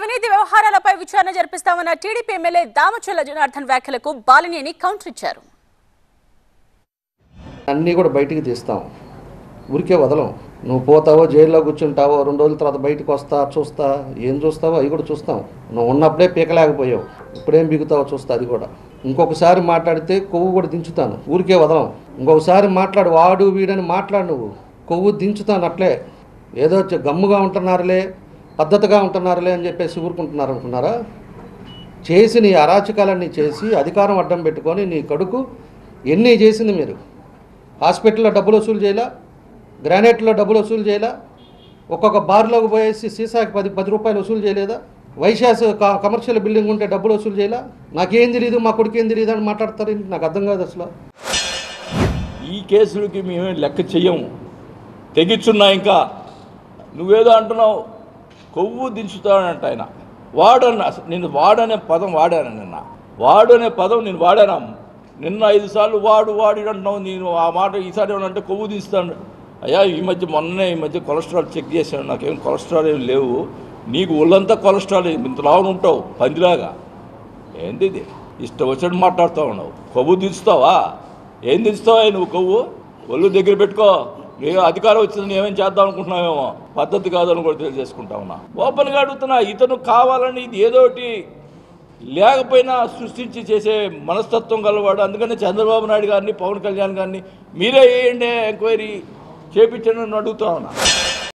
అవినీతి వ్యవహారాలపై విచారణ జరిపిస్తామన్న TDP MLA Damachalla Janardhan వ్యాఖ్యలకు బాలినేని కౌంటర్ ఇచ్చారు. అన్నీ కూడా బయటికి తీస్తాం, ఊరికే వదలం. నువ్వు పోతావో జైల్లో కూర్చుంటావో, 2 రోజుల తర్వాత బయటకు వస్తా చూస్తా, ఏం చూస్తావో అవి కూడా చూస్తాం. నువ్వు ఉన్నప్పుడే పీకలేకపోయావు, ఇప్పుడేం బిగుతావో చూస్తా. అది కూడా ఇంకొకసారి మాట్లాడితే కొవ్వు కూడా దించుతాను, ఊరికే వదలం. ఇంకొకసారి మాట్లాడు, వాడు వీడని మాట్లాడు, నువ్వు కొవ్వు దించుతాను. అట్లే ఏదో గమ్ముగా ఉంటున్నారులే, పద్ధతిగా ఉంటున్నారులే అని చెప్పేసి ఊరుకుంటున్నారు అనుకున్నారా? చేసి నీ అరాచకాలన్నీ చేసి అధికారం అడ్డం పెట్టుకొని నీ కడుకు ఎన్ని చేసింది మీరు. హాస్పిటల్లో డబ్బులు వసూలు చేయాలా, గ్రానైట్లో డబ్బులు వసూలు చేయాలా, ఒక్కొక్క బార్లోకి పోయేసి సీసాకి 10 రూపాయలు వసూలు చేయలేదా? వైశాస్ కమర్షియల్ బిల్డింగ్ ఉంటే డబ్బులు వసూలు చేయాలా? నాకేం తెలియదు, మా కొడుకు ఏం తెలియదు అని మాట్లాడతారు. నాకు అర్థం కాదు అసలు. ఈ కేసులకి మేము లెక్క చెయ్యము, తెగిచ్చున్నా. ఇంకా నువ్వేదో అంటున్నావు, కొవ్వు దించుతానంట ఆయన. నేను వాడనే పదం వాడాను. వాడు అనే పదం నేను వాడాను. నిన్న 5 సార్లు వాడు అంటున్నావు. నేను ఆ మాట ఈసారి ఏమనంటే కొవ్వు దించుతాను. అయ్యా ఈ మధ్య కొలెస్ట్రాల్ చెక్ చేశాను, నాకేం కొలెస్ట్రాల్ ఏం లేవు. నీకు ఒళ్ళంతా కొలెస్ట్రాల్, ఇంత లావును ఉంటావు పందిలాగా. ఏంటి ఇది, ఇష్టం వచ్చినట్టు మాట్లాడుతూ ఉన్నావు. కొవ్వు దించుతావా? ఏం దించుతావా నువ్వు? కొవ్వు ఒళ్ళు దగ్గర పెట్టుకో. నేను అధికారం వచ్చిందని ఏమేం చేద్దాం అనుకుంటున్నావేమో, పద్ధతి కాదని కూడా తెలియజేసుకుంటా ఉన్నా. ఓపెన్గా అడుగుతున్నా, ఇతను కావాలని ఇది ఏదోటి లేకపోయినా సృష్టించి చేసే మనస్తత్వం గలవాడు. అందుకని చంద్రబాబు నాయుడు గారిని, పవన్ కళ్యాణ్ గారిని మీరే వేయండి, ఎంక్వైరీ చేపించండి అని అడుగుతా ఉన్నా.